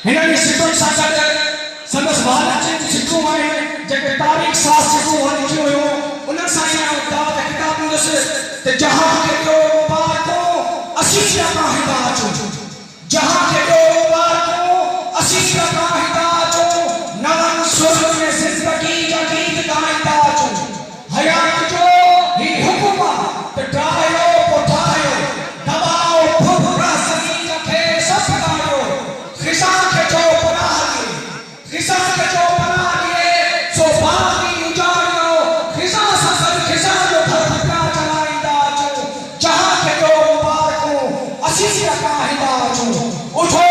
हिननि सिटुनि सां गॾु संदसि वारनि सिटूं आहिनि जेके तारीख़ सां सिटूं लिखियूं हुयूं उन्हनि सां ई दावत किताब ॾिस त जहां के ॾियो पार को असीं रखा हिदायत जहां के ॾियो पार को असीं रखा हिदायत नवन सुर में जिंदगी जा गीत गाईंदा अचूं हयात जो ही हुकुम त ठाहियो पोठायो दबाओ फुफड़ा ज़मीन खे सफ़ गायो खिसा के जो पनाह खिसा के जो पनाह दिए सो बागी उजाड़ियो खिसा ससर खिसा जो फटका चलाईंदा अचूं जहां के ॾियो पार को असीं रखा हिदायत उठो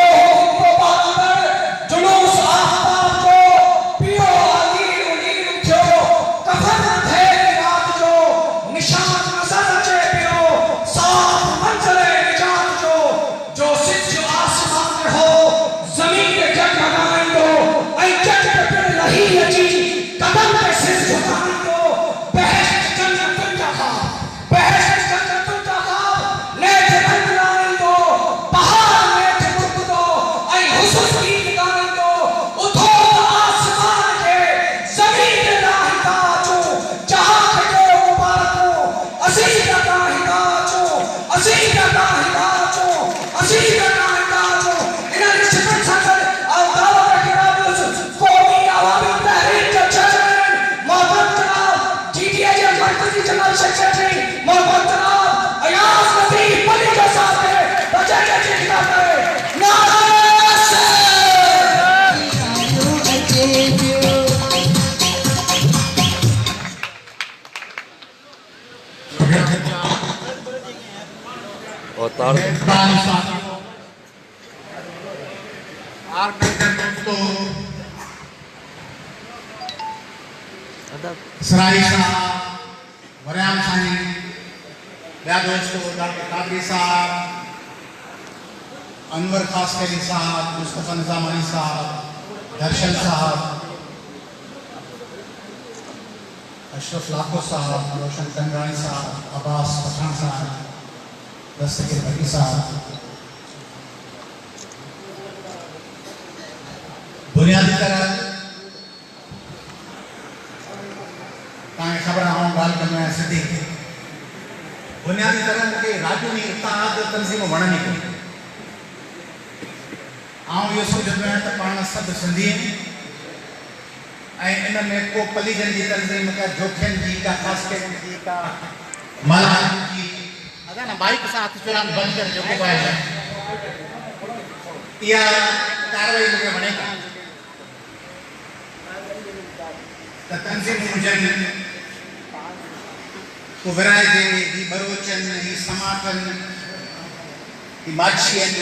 सराई साहब, वरियाम साईं, ॿिया दोस्तों डॉक्टर कादरी साहब, अनवर खासकरी साहब, मुस्तफ़ा निज़ामानी साहब, दर्शन साहब, अशरफ लाखो साहब, रोशन टंगरानी साहब, अब्बास पठान साहब, दस्तगीर भट्टी साहब, बुनियादी तरह खबर आऊं गाल करना है सिद्धि बुनियादी तरह मुझे राजू में इत्तेहाद तंजीम वणनी को आऊं ये सोचत में त पाण सब सिंधी ऐं इन में को पलीजन जी तंजीम का जोखन जी का खासकन जी का मलान जी अदा ना बाइक सां हथ फिरान बंद कर जो को है या कार्रवाई मुझे बनेगा त तंजीम मुजन को विराय दे ही बरोचन ही समापन ही माछियन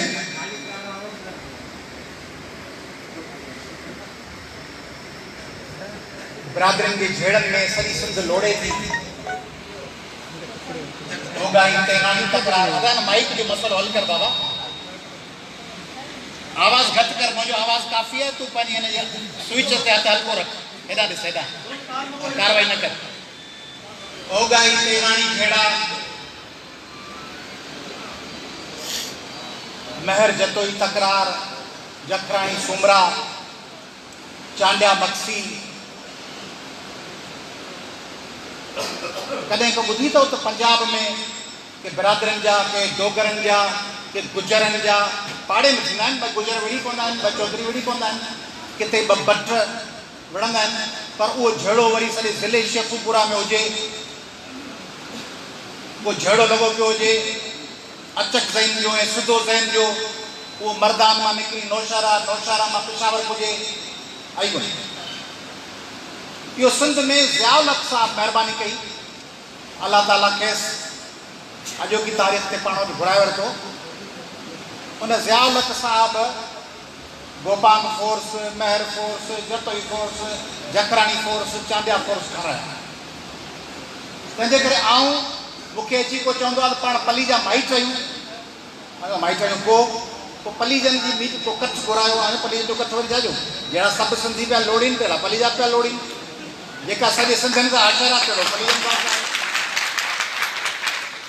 बरादरन के झेड़न में सदी सुंद लोड़े थी होगा इंतहानी तकरार अदा ना माइक जो मसलो हल कर बाबा आवाज घट कर मुझे आवाज काफी है तू पानी है स्विच ते हथ हल्को रख एदा दे सेदा कार्रवाई न कर होगा इंतहानी झेड़ा महर जतोई तकरार जखरानी सुमरा चांडिया मक्सी कदें को बुधी तो पंजाब में के बरादरन जा के डोगरन जा के गुजरन जा पाड़े में थींदा आहिनि ॿ गुजर विड़ी पवंदा आहिनि ॿ चौधरी विड़ी पवंदा आहिनि किथे ॿ बट विढ़ंदा आहिनि पर उहो झेड़ो वरी सॼे ज़िले शेखुपुरा में हुजे वो झेड़ो लॻो पियो हुजे अचक ज़ैन जो ऐं सिधो ज़ैन जो वो मर्दान मां निकिरी नौशहरा मां पेशावर पुॼे आई वञे इहो सिंध में ज़ियाउल साहब महिरबानी कई अल्लाह ताला खेसि अॼोकी तारीख़ ते पाण वटि घुराए वरितो उन ज़ियाउल साहब Gopang force Mahar force Jatoi force Jakhrani force Chandia force ठाराया तंहिंजे करे आऊं मुखे अची को चवंदो आहे पाण पली जा माइट आहियूं माइट आहियूं को पलीजन जी मीट को कच्छ घुरायो आहे पलीजन जो कच्छ वरी जाजो जहिड़ा सभु सिंधी पिया लोड़ीनि पिया पली जा पिया लोड़ीनि जेका सॼे सिंधियुनि सां हशर आहे कहिड़ो पलीजन सां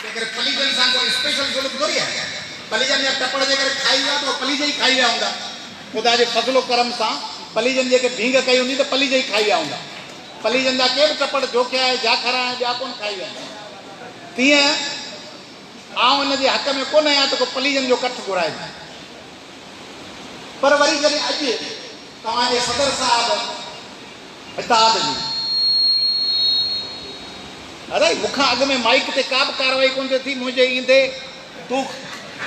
जेकर पलीजन सां कोई स्पेशल ज़रूरत थोरी आहे पलीजन जा टपड़ जे करे खाई विया तो पलीज ई खाई विया हूंदा ख़ुदा जे फज़लो करम सां पलीजन जेके भींग कई हूंदी त पलीज ई खाई विया हूंदा। पलीजन जा के बि टपड़ जोखिया आहे जाखरा ऐं ॿिया कोन खाई विया आहिनि। तीअं आउं हिन जे हक़ में कोन आहियां त को पलीजन जो कठु घुराइजे। पर वरी जॾहिं अॼु तव्हांजे सदर साहब इताद जी अरे मूंखां अॻु में माइक ते का बि कार्रवाई कोन थी मुंहिंजे ईंदे तूं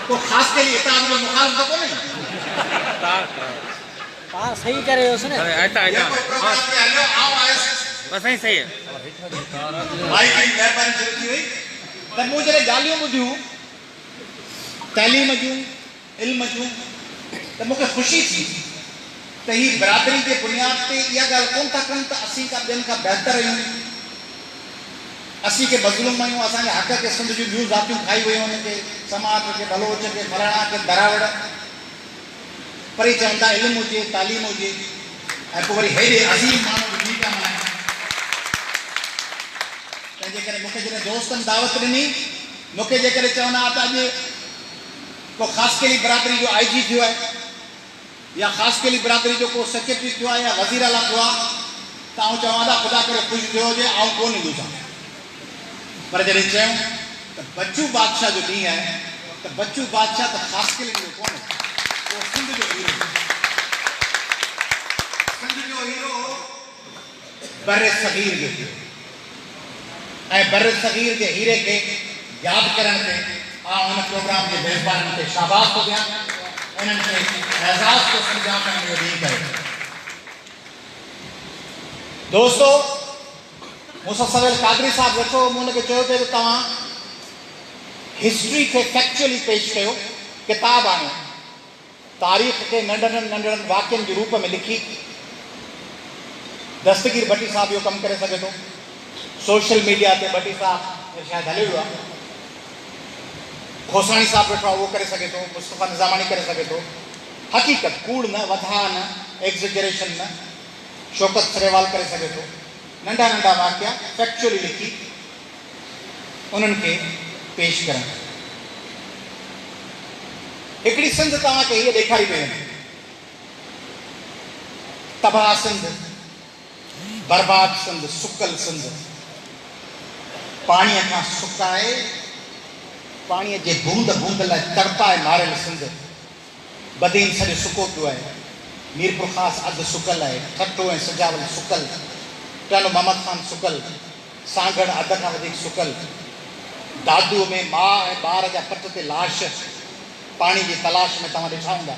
को ख़ासि करे इताद जो मुखालिफ़ त कोन्हे। हाँ सही कह रहे हो उसने। बस सही है भाई की मेहरबानी शुरू थी वई त मूं जॾहिं ॻाल्हियूं ॿुधियूं तइलीम जूं इल्म जूं त मूंखे ख़ुशी थी त ही बिरादरी जे बुनियाद ते इहा ॻाल्हि कोन था कनि त असीं का ॿियनि खां बहितर आहियूं, असीं के मज़लूम आहियूं, असांजे हक़ खे सिंध जूं ॿियूं ज़ातियूं खाई वियूं आहिनि के समाज के बलोच के फलाणा के दरावड़। पर ही चवनि था इल्मु हुजे तालीम हुजे ऐं पोइ वरी हेॾे अज़ीम माण्हू ॿुधी था मल्हाइनि। तंहिंजे करे मूंखे जॾहिं दोस्तनि दावत ॾिनी मूंखे जेकॾहिं चवंदा त अॼु को ख़ासि केली बिरादरी जो IG थियो आहे या ख़ासि केली बिरादरी जो को सेक्रेटरी थियो आहे या वज़ीर आला थियो आहे त आउं चवां था ख़ुदा करे ख़ुशि थियो हुजे आउं कोन ईंदुसि। पर जॾहिं चयूं त बच्चू बादशाह जो ॾींहुं आहे त बच्चू बादशाह त ख़ासि केली जो कोन्हे, वो सिंध जो हीरो, सिंध जो हीरो बर सगीर जो थियो ऐं बर सगीर जे हीरे खे यादि करण ते आउं हिन प्रोग्राम जे मेज़बाननि खे शाबाश थो ॾियां, उन्हनि खे एज़ाज़ थो सम्झां त इहो ॾींहुं करे। दोस्तो मूंसां सवेल कादरी साहब वेठो, मूं हुनखे चयो पिए त तव्हां हिस्ट्री खे फैक्चुअली पेश कयो, किताब आणियो, तारीख़ खे नंढड़नि नंढड़नि वाक्यनि जे रूप में लिखी। दस्तगीर भट्टी साहब इहो कमु करे सघे थो, सोशल मीडिया ते भट्टी साहब शायदि हलियो वियो आहे, खोसाणी साहब वेठो आहे उहो करे सघे थो, मुस्तफ़ा निज़ामानी करे सघे थो। हक़ीक़त कूड़ न, वधा न, एग्ज़ेजरेशन न, शौकत सरेवाल करे सघे थो। नंढा नंढा वाक्य फैक्चुअली लिखी उन्हनि खे पेश करण। हिकिड़ी सिंध तव्हांखे हीअ ॾेखारी पई वञे, तबाह सिंध, बर्बाद सिंध, सुकल सिंध, पाणीअ खां सुकाए पाणीअ जे बूंद बूंद लाइ तड़पाए मारियल सिंध। बदीन सॼो सुको पियो आहे, मीरपुर ख़ासि अधु सुकल आहे, ठट्टो ऐं सजावल सुकल, टन मोहम्मद ख़ान सुकल, सांगड़ अध खां वधीक सुकल, दादूअ में माउ ऐं ॿार जा पट ते लाश पाणी जी तलाश में तव्हां ॾिठा हूंदा,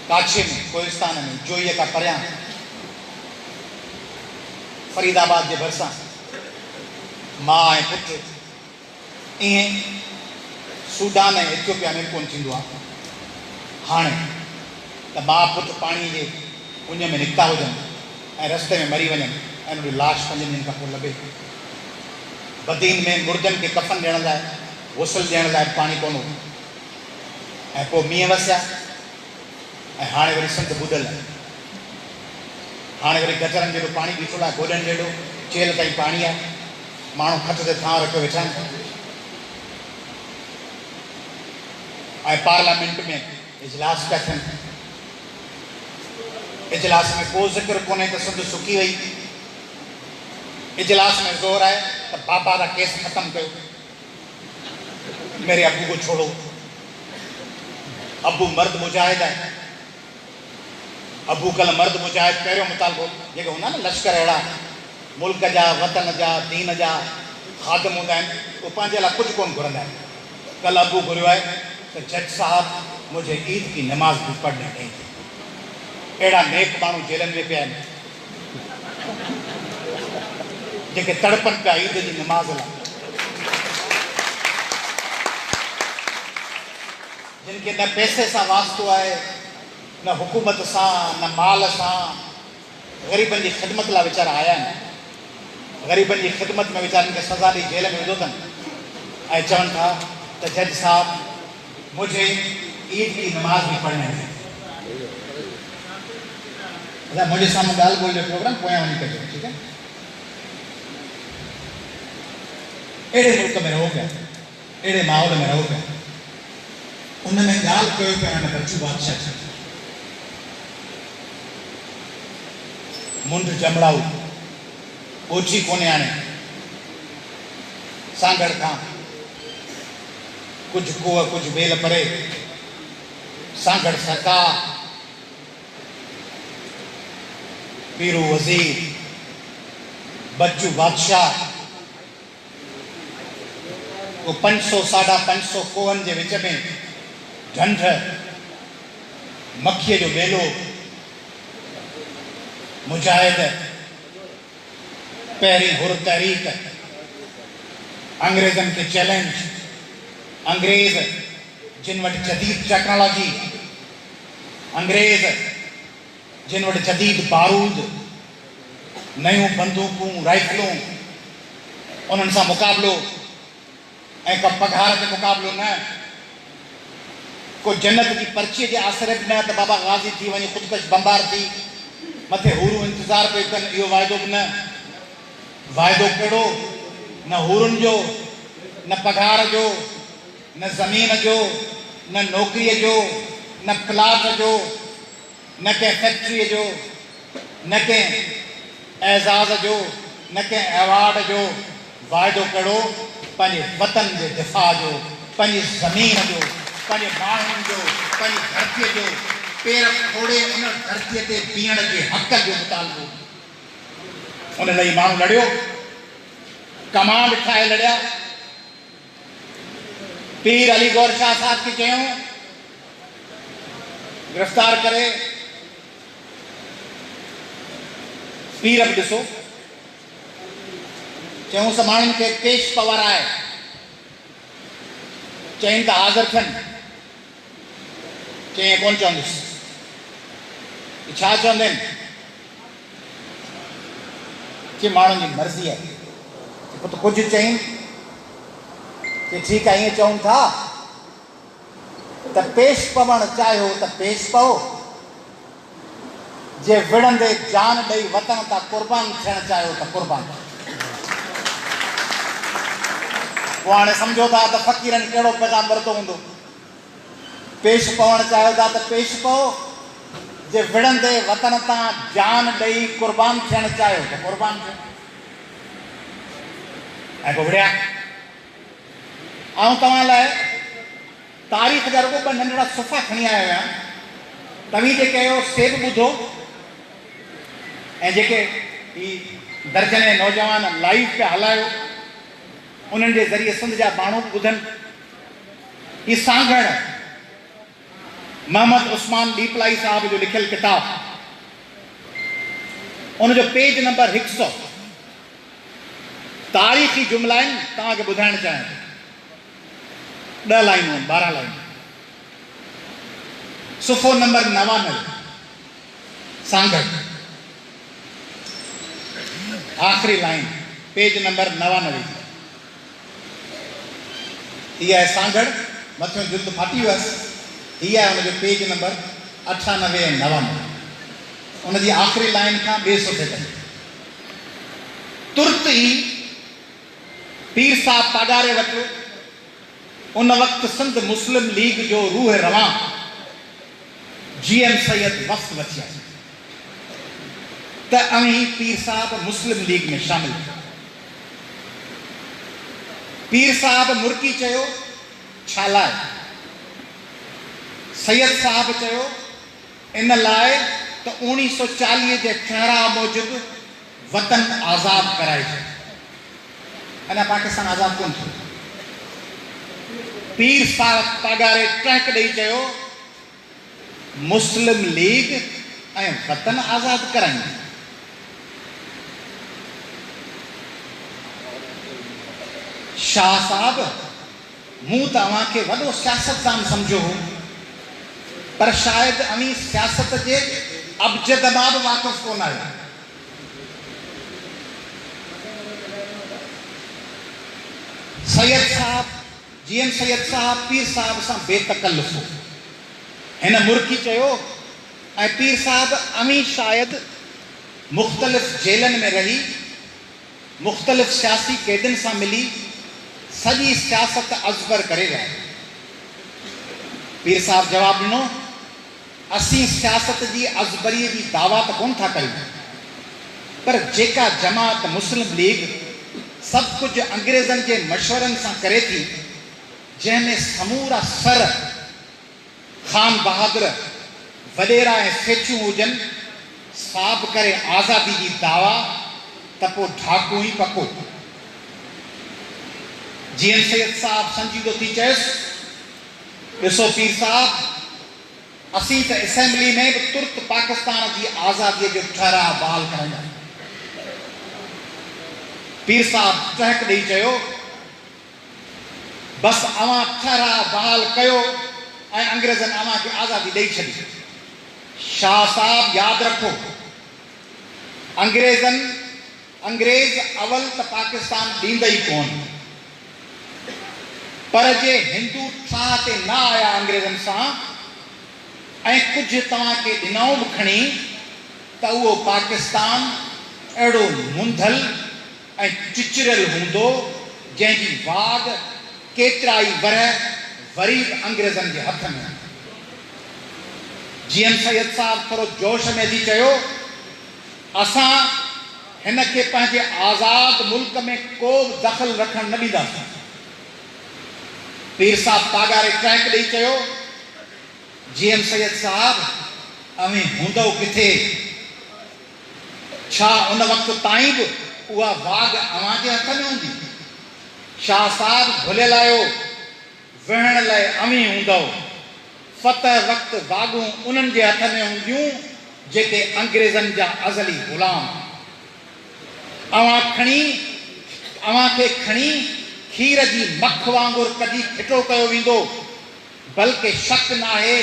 काछे में, कोहिस्तान में, जोईअ खां परियां, फरीदाबाद जे भरिसां माउ ऐं पुटु। ईअं सूडान ऐं इथियोपिया में कोन थींदो आहे। हाणे त माउ पुटु पाणी जे उञ में निकिता हुजनि ऐं रस्ते में मरी वञनि ऐं उनजी लाश 5 ॾींहंनि खां पोइ लभे। बदीन में मुर्दनि खे कफ़न ॾियण लाइ, गुसल ॾियण लाइ पाणी कोन हो, ऐं पोइ मींहं वसिया ऐं हाणे वरी सिंध ॿुॾल आहे। हाणे वरी गजरनि जहिड़ो पाणी बीठो आहे, गोॾनि जहिड़ो चेल ताईं पाणी आहे, माण्हू खट ते थां रखियो वेठा आहिनि। ऐं पार्लियामेंट में इजलास पिया थियनि, इजलास में को ज़िक्र कोन्हे त सिंध सुकी वई। इजलास में ज़ोर आहे त बाबा का केस ख़त्म कयो, मेरे अबू को छोड़ो। अबू मर्द मुजाहिद है, अबू कल मर्द मुजाहिद पहिरियों मुतालबो जेके हूंदा न लश्कर अहिड़ा मुल्क जा, वतन जा, दीन जा ख़ादिम हूंदा आहिनि, उहे पंहिंजे लाइ कुझु कोन घुरंदा आहिनि। कल अबू घुरियो आहे त जज साहब मुझे ईद की नमाज भी पढ़ने नहीं दी। अहिड़ा नेक माण्हू जेलनि में पिया आहिनि जेके तड़पनि पिया ईद जी नमाज़ लाइ, जिन खे न पैसे सां वास्तो आहे, न हुकूमत सां, न माल सां, ग़रीबनि जी ख़िदमत लाइ वीचारा आया आहिनि। ग़रीबनि जी ख़िदमत में वीचारनि खे सज़ा ॾेई जेल में विधो अथनि ऐं चवनि था त जज साहब मुझे ईद की नमाज भी पढ़ने दी। मुझे साम्हूं ॻाल्हि ॿोल जो प्रोग्राम पोयां वञी कजो, ठीकु आहे। अहिड़े मुल्क में रहो पिया, अहिड़े माहौल में रहो पिया, उन में ॻाल्हि कयो पिया हिन बच्चू बादशाह जी। मुंड जमड़ाऊ ओछी कोने आने सांगड़ खां कुछ कुआ कुछ बेल परे सांगड़ सरका पीरू वजीर बच्चू बादशाह वो 500 साढ़ा 500 कोहन जे विच में ढंढ मक्खीअ जो मेलो मुजाहिद पहिरीं हुर तहरीक अंग्रेज़नि खे चैलेंज अंग्रेज़ जिन वटि जदीद टेक्नोलॉजी अंग्रेज़ जिन वटि जदीद बारूद नयूं बंदूकूं राइफलूं उन्हनि सां मुक़ाबिलो ऐं का पघार ते मुक़ाबिलो न को जन्नत जी पर्चीअ जे आसरे बि न त बाबा गाज़ी थी वञे ख़ुदकश बमबार थी मथे हूरूं इंतज़ार पियो कनि इहो वाइदो बि न वाइदो कहिड़ो न हूरुनि जो न पघार जो न ज़मीन जो न नौकरीअ जो न प्लाट जो न कंहिं फैक्ट्रीअ जो न कंहिं एज़ाज़ जो न कंहिं अवार्ड जो वाइदो कहिड़ो पंहिंजे वतन जे दिफ़ा जो पंहिंजी ज़मीन जो पंहिंजे माण्हुनि जो पंहिंजी धरतीअ जो पेर खोड़े उन धरतीअ ते बीहण जे हक़ जो मुतालबो उन लाइ माण्हू लड़ियो कमांड ठाहे लड़िया पीर अली गौर शाह साहब खे चयूं गिरफ़्तार करे पीर बि ॾिसो चयूं त माण्हुनि खे पेश पवर आहे चईं त हाज़िर थियनि चईं कोन चवंदुसि छा चवंदा आहिनि कि माण्हुनि जी मर्ज़ी आहे पुट कुझु चईं कि ठीकु आहे ईअं चऊं था त पेश पवणु चाहियो त पेश पओ जे विढ़ंदे जान ॾेई वतन तां क़ुर्बान थियणु चाहियो त क़ुर्बान पोइ हाणे सम्झो था त फ़क़ीरनि कहिड़ो पैगाम वरितो हूंदो पेश पवणु चाहियो था त पेश पओ जे विढ़ंदे वतन तां जान ॾेई क़ुर्बान थियणु चाहियो त क़ुर्बान थियो ऐं पोइ विढ़िया तव्हां लाइ तारीख़ जा रुॻो ॿ नंढड़ा सुफ़ा खणी आयो आहियां तव्हीं जेके आहियो से बि ॿुधो ऐं जेके ही दर्जने नौजवान लाइव पिया हलायो उन्हनि जे ज़रिए सिंध जा माण्हू बि ॿुधनि ही सांगड़ मोहम्मद उस्मान लीपलाई साहब जो लिखियल किताब उनजो पेज नंबर 100 तारीख़ी जुमला आहिनि तव्हांखे ॿुधाइणु चाहियां 10 लाइनूं 12 लाइनूं सुफ़ो नंबर 99 सांगड़ आख़िरी लाइन पेज नंबर 99 इहा आहे सांगड़ मथियों जिल्द फाटी वियसि इहा आहे हुनजो पेज नंबर 98 ऐं 99 उनजी आख़िरी लाइन खां ॿिए सुफ़े ताईं तुर्त ई पीर साहब पागारे वटि उन वक़्तु सिंध मुस्लिम लीग जो रूह रवां GM सैयद वफ़्त वठी आयो त अवी पीर साहब मुस्लिम लीग में शामिल थियो पीर साहब मुर्की चयो छा लाइ सैयद साहब चयो इन लाइ त 1940 जे ठहरा मूजिबि वतन आज़ाद कराइजे अञा पाकिस्तान आज़ाद कोन थियो पीर साहब पगारे टहक ॾेई चयो मुस्लिम लीग ऐं वतन आज़ाद कराईंदी शाह साहब मूं तव्हांखे वॾो सियासतदान सम्झो हो पर शायदि अवी सियासत जे अबजद मां बि वाक़ुफ़ कोन आहियो सैयद साहब GM सैयद साहब पीर साहब सां बेतकल्लुफ़ हो हिन मुर्की चयो ऐं पीर साहब अमी शायदि मुख़्तलिफ़ जेलनि में रही मुख़्तलिफ़ सियासी क़ैदियुनि सां मिली सॼी सियासत अज़बर करे विया पीर साहब जवाबु ॾिनो असीं सियासत जी अज़बरीअ जी दावा त कोन था कयूं पर जेका जमात मुस्लिम लीग सब कुछ अंग्रेज़नि जे मशवरनि सां करे थी, जंहिंमें समूरा सर खान बहादुर वॾेरा ऐं सेठियूं हुजनि, साब करे आज़ादी जी दावा, त पोइ ढाकू ई पको। जीअं सैयद साहब संजीदो थी चयुसि, ॾिसो पीर साहब, असीं त असेंबली में बि तुर्त पाकिस्तान जी आज़ादीअ जो ठहराउ बहाल कराईंदा। पीर साहब टहक ॾेई चयो, बसि अवां ठहराउ बहाल कयो ऐं अंग्रेज़नि अवां खे आज़ादी ॾेई छॾी। शाह साहब यादि रखो, अंग्रेज़ अवल त पाकिस्तान ॾींदा ई कोन, पर जे हिंदू ठाह ते न आया अंग्रेज़नि सां ऐं कुझु तव्हांखे ॾिनऊं बि खणी, त उहो पाकिस्तान अहिड़ो मुंधल ऐं चिचरियल हूंदो जंहिंजी वाग केतिरा ई वरह वरी बि अंग्रेज़नि जे हथ में। जीअं सैयद साहब थोरो जोश में अची चयो, असां हिन खे पंहिंजे आज़ाद मुल्क में को बि दख़ल रखणु न ॾींदासीं। पीर साहब पागारे टहक ॾेई चयो, जीएम सैयद साहब, अवें हूंदो किथे? छा उन वक़्त ताईं बि उहा वाग अवां जे हथ में हूंदी? शाह साहब भुलियल आहियो, विहण लाइ अवीं हूंदो, फतह वक़्तु वागूं उन्हनि जे हथ में हूंदियूं जेके अंग्रेज़नि जा अज़ली ग़ुलाम। अवां खे खणी खीर जी मख वांगुरु कॾहिं फिटो कयो वेंदो, बल्कि शक न आहे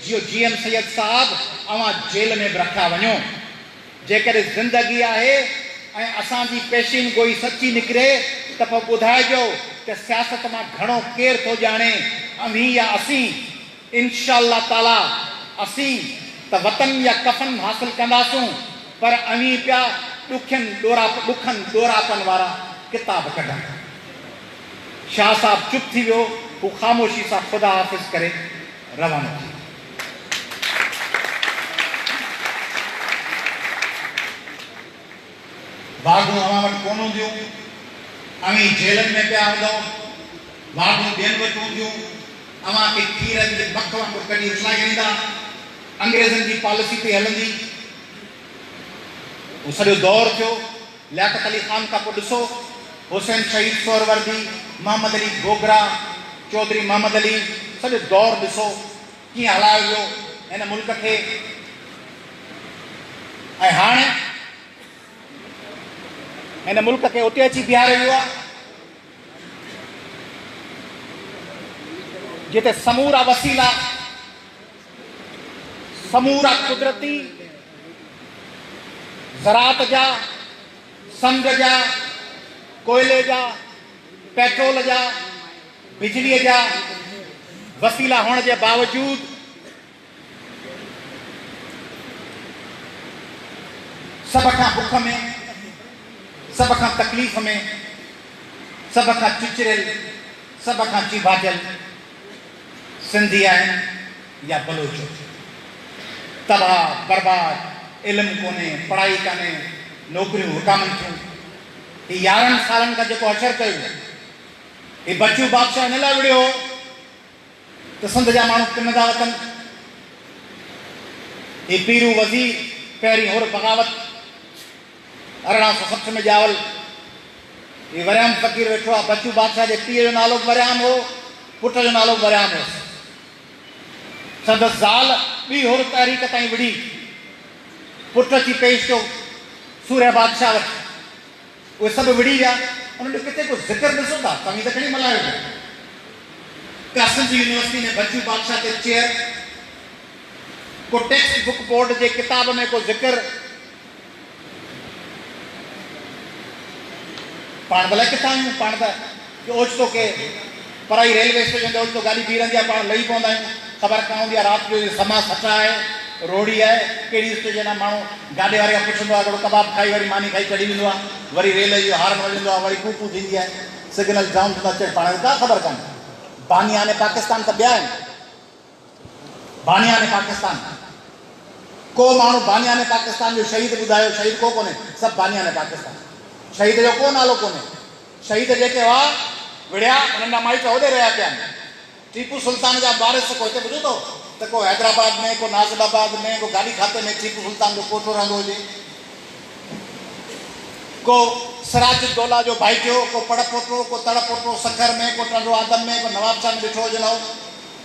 जो जीएम सैयद साहब अवां जेल में बि रखिया वञो। जेकॾहिं ज़िंदगी आहे ऐं असांजी पेशीन गोई सची निकिरे त पोइ ॿुधाइजो त सियासत मां घणो केरु थो ॼाणे, अवीं या असीं। इंशाअल्लाह ताला असीं त वतन या कफ़न हासिल कंदासूं, पर अवीं पिया ॾुखनि ॾोरापन वारा किताब कढनि। शाह साहब चुप थी वियो, हू ख़ामोशी सां ख़ुदा हाफ़िज़ करे रवानो थी। वागूं अवां वटि कोन हूंदियूं, अवीं जेलनि में पिया हूंदो, वागूं ॿियनि वटि हूंदियूं, अवां खे खीरनि जे मख वांगुरु कढी उछलाए ॾींदा, अंग्रेज़नि जी पॉलिसी ते हलंदी। उहो सॼो दौरु थियो। लियाकत अली ख़ान खां पोइ ॾिसो, हुसैन शहीद सोहरवर्दी, मोहम्मद अली गोगरा, चौधरी मोहम्मद अली, सॼो दौरु ॾिसो कीअं हलायो वियो हिन मुल्क खे। ऐं हाणे हिन मुल्क खे उते अची बीहारे वियो आहे जिते समूरा वसीला, समूरा कुदरती, ज़राअत जा, समुंड जा, कोयले जा, पेट्रोल जा, बिजलीअ जा वसीला हुअण जे बावजूद सभ खां बुख में, सभ खां तकलीफ़ में, सभ खां चिचरियल, सभ खां चिभाजल सिंधी आहिनि या बलोच। तबाह बर्बाद, इल्मु कोन्हे, पढ़ाई कान्हे, नौकरियूं हुकामनि थियूं। ही 11 सालनि खां जेको अशर कयो, ही बच्चू बादशाह हिन लाइ विड़ियो त सिंध जा माण्हू किन था वतनि। ही पीरू वज़ीर पहिरीं हुर बग़ावत 1860 में ॼावल, ही वरियाम फ़क़ीर वेठो आहे। बच्चू बादशाह जे पीउ जो नालो वरियाम हो, पुट जो नालो वरियाम हो। संदसि ज़ाल ॿी हुर तहरीक ताईं विड़ी, पुट अची पेश थियो सूर्य बादशाह वटि, उहे सभु विड़ी विया। उन्हनि किथे को ज़िक्र ॾिसो था, तव्हां त खणी मल्हायो पियो। सिंध यूनिवर्सिटी में बच्चू बादशाह ते चेयर, को टेक्स्ट बुक बोर्ड जे किताब में को ज़िक्र, पाण भले किथां आहियूं, पाण त ओचितो के पराई रेलवे स्टेशन ते ओचितो गाॾी बीह रहंदी आहे, पाण लही पवंदा आहियूं, ख़बर कान हूंदी आहे राति जो समाज सचा आहे, रोड़ी आहे, कहिड़ी स्टेशन आहे। माण्हू गाॾे वारे खां पुछंदो आहे, हिकिड़ो कबाब खाई वरी मानी खाई चढ़ी वेंदो आहे, वरी रेल जो हार्न वॼंदो आहे, वरी कूकू थींदी आहे, सिग्नल जाम थींदो आहे, पाण खे का ख़बर कान्हे। बानियाने पाकिस्तान त ॿिया आहिनि, बानियाने पाकिस्तान को माण्हू बानियाने पाकिस्तान जो शहीद ॿुधायो, शहीद को कोन्हे, सभु बानियाने पाकिस्तान। शहीद जो को नालो कोन्हे। शहीद जेके हुआ विढ़िया उन्हनि जा माइट होॾे रहिया पिया आहिनि। टीपू सुल्तान जा वारिस को हिते ॿुधो अथव त को हैदराबाद में, को नाज़िराबाद में, को गाड़ी खाते में टीपू सुल्तान जो पोटो रहंदो हुजे, को सिराजुद्दौला जो भाइटियो, को पड़ पोटो, को तड़ पोटो सखर में, को टंडो आदम में, को नवाब शाह में ॾिठो हुजणो,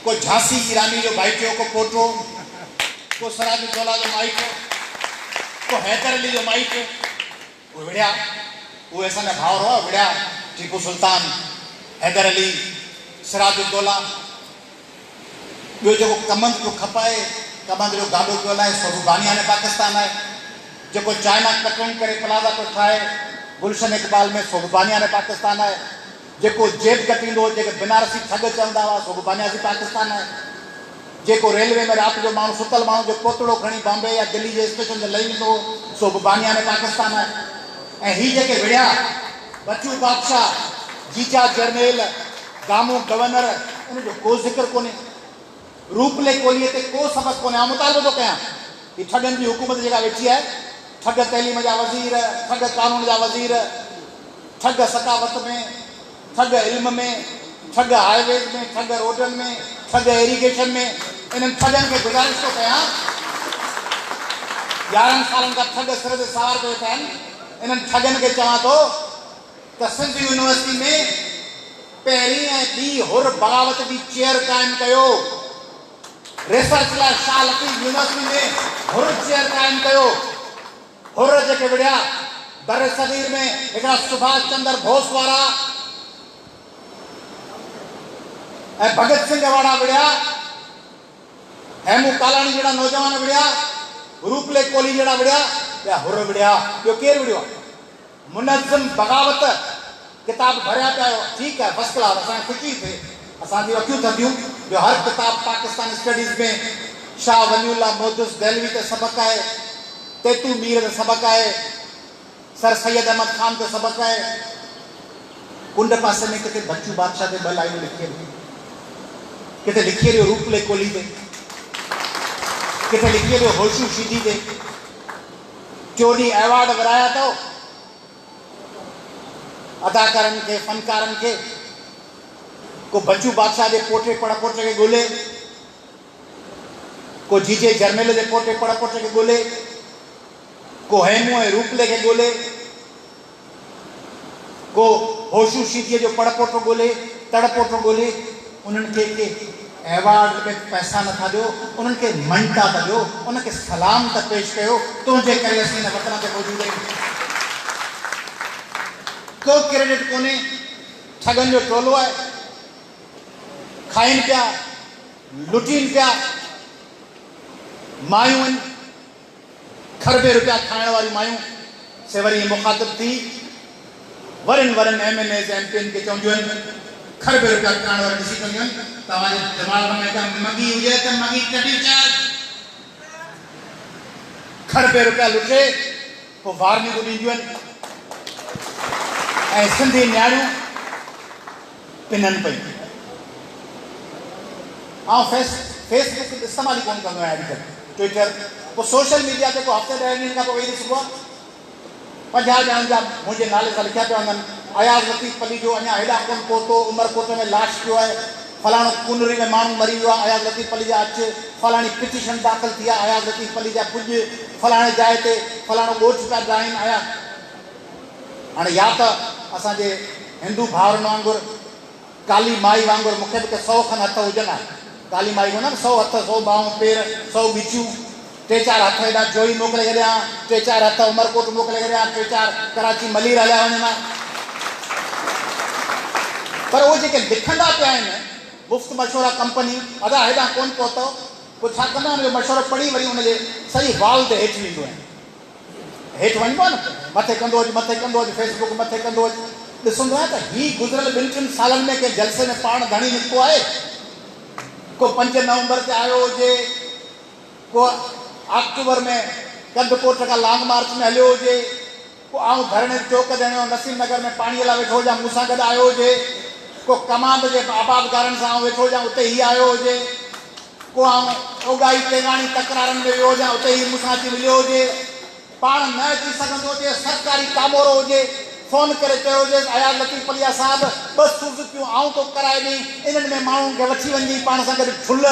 को झांसी की रानी जो भाइटियो, को पोटो, को सिराजुद्दौला जो माइट, को हैदर अली जो माइट, उहे विढ़िया, उहे असांजा भाउर हुआ विढ़िया। टीपू सुल्तान, हैदर अली, सिराजुद्दौला। ॿियो जेको कमंद जो खपाए, कमंद जो गाॾो पियो हलाए, सो बानियाने पाकिस्तान आहे। जेको चाइना कटिंग करे प्लाज़ा पियो ठाहे गुलशन इकबाल में, सो बानियाने पाकिस्तान आहे। जेको जेब कटींदो, जेके बनारसी ठग चवंदा हुआ, सो बानियासी पाकिस्तान आहे। जेको रेलवे में राति जो माण्हू सुतल माण्हू जो पोतड़ो खणी बॉम्बे या दिल्ली जे स्टेशन ते लही वेंदो, सो बानियाने पाकिस्तान आहे। ऐं ही जेके विढ़िया बच्चू बादशाह, जीजा जर्नेल, दामू गवर्नर, इनजो को ज़िक्र कोन्हे। रूपले कोहलीअ ते को सबक़ कोन्हे। आउं मुतालबो थो कयां कि ठगनि जी हुकूमत जेका वेठी आहे, ठग तइलीम जा वज़ीर, ठग कानून जा वज़ीर, ठग सकावत में, ठग इल्म में, ठग हाईवेज में, ठग रोडनि में, ठग इरीगेशन में, इन्हनि ठगनि खे गुज़ारिश थो कयां, 11 सालनि खां ठग सिर ते सवार कयो वेठा आहिनि। इन्हनि ठगनि खे चवां थो त सिंध यूनिवर्सिटी में पहिरीं ऐं ॿी हुर बग़ावत जी चेयर क़ाइमु कयो। रिसर्च लाइ शाह लतीफ़ यूनिवर्सिटी में हुर चेयर क़ाइमु कयो। हुर जेके विढ़िया बर सगीर में हिकिड़ा सुभाष चंद्र बोस वारा ऐं भगत सिंह वारा विढ़िया, हेमू कालाणी जहिड़ा नौजवान विढ़िया, रूपले कोहली जहिड़ा विढ़िया, ॿिया हुर विढ़िया। ॿियो केरु विढ़ियो आहे? मुनज़्ज़म बग़ावत किताब भरिया पिया आहियो, ठीकु आहे, फर्स्ट क्लास, असांखे ख़ुशी थिए, असांजी अखियूं थधियूं। ॿियो हर किताब पाकिस्तान स्टडीज़ में शाह वलीउल्लाह मोहद्दिस दहलवी ते सबक़ आहे, तेतू मीर ते सबक़ आहे, सर सैयद अहमद ख़ान ते सबक़ आहे। कुंड पासे में किथे बच्चू बादशाह ते 2 लाइनूं लिखी आहिनि, किथे लिखी रहियो रूपले कोहली ते, किथे लिखी रहियो होशू शीदी ते। 4 अवार्ड विराया अथव अदाकारनि खे, फनकारनि खे। को बच्चू बादशाह जे पोटे पड़पोटे खे ॻोल्हे, को जीजे जर्मेल जे पोटे पड़पोटे खे ॻोल्हे, को हेमू ऐं रूपले खे ॻोल्हे, को होशू शीदीअ जो पड़पोटो ॻोल्हे, तड़पोटो ॻोल्हे। उन्हनि खे के अवार्ड में पैसा नथा ॾियो, उन्हनि खे मञता था ॾियो, उनखे सलाम त पेश कयो, तुंहिंजे करे असीं हिन वतन ते मौजूदु आहियूं। को क्रेडिट कोन्हे। ठगनि जो टोलो आहे, खाइनि पिया, लुटीनि पिया। मायूं आहिनि, खरबे रुपया खाइण वारियूं मायूं से वरी मुखातिब थी वरनि MNAs MPN खे चवंदियूं आहिनि, खरबे रुपया खाइण वारी ॾिसी चवंदियूं आहिनि, तव्हांजे दिमाग़ में का मगी हुजे त मगी कढी चार। खरबे रुपया लुटे पोइ वार्निंगूं ॾींदियूं आहिनि ऐं सिंधी न्याणियूं पिननि पयूं। फेसबुक इस्तेमालु कोन कंदो आहियां अॼुकल्ह, ट्विटर, पोइ सोशल मीडिया ते पोइ हफ़्ते 10 ॾींहंनि खां पोइ वेही ॾिसबो आहे 50 ॼणनि जा मुंहिंजे नाले सां लिखिया पिया हूंदा आहिनि। अयाज़ लतीफ़ पली जो अञा हेॾा कोन पहुतो, उमरकोट में लाश पियो आहे, फलाणो कुनरी में माण्हू मरी वियो आहे, अयाज़ लतीफ़ पली जा अच, फलाणी पिटीशन दाख़िल थी आहे, अयाज़ लतीफ़ पली जा पुॼ, फलाणे जाइ ते फलाणो ॻोठ पिया ॻाइनि आया। हाणे या त असांजे हिंदू भाउरनि वांगुरु काली माई वांगुरु मूंखे बि 100 खनि हथ हुजनि आहे। काली माई कोन 100 हथ, 100 ॿाहूं, पेर, 100 ॿिचूं, 3-4 हथ हेॾा जोई मोकिले छॾिया, 3-4 हथ उमरकोट मोकिले छॾिया, 3-4 कराची मलीर हलिया वञनि। पर उहे जेके लिखंदा पिया आहिनि मुफ़्त मशवरा कंपनी, अदा हेॾा कोन पहुतो, पोइ छा कंदा आहिनि, मशवरो पढ़ी वरी हुनजे सही वाल ते हेठि वेंदो आहिनि। हेठि वञिबो आहे न, मथे कंदो अचु, फेसबुक मथे कंदो अचु। ॾिसंदो आहे त हीउ गुज़िरियल 2-3 सालनि में कंहिं जलसे में पाण धणी निकितो आहे। को 5 नवंबर ते आयो हुजे, को अक्टूबर में कंदकोट खां लॉन्ग मार्च में हलियो हुजे, को आऊं धरणे चौक ॾियणो नसीम नगर में पाणीअ लाइ वेठो हुजां, मूंसां गॾु आयो हुजे, को कमांड जे आबादगारनि सां वेठो हुजां, उते ई आयो हुजे, को आऊं उगाई तेगाणी तकरारनि में वियो हुजां उते ई मूंसां अची मिलियो हुजे पाण न अची सघंदो हुजे सरकारी कामोरो हुजे फोन करे चयो हुजे अयाज़ लतीफ़ पलिया साहब 2 सुज़ुकियूं आऊं तो कराए ॾेई इन्हनि में माण्हुनि खे वठी वञी पाण सां गॾु ठुल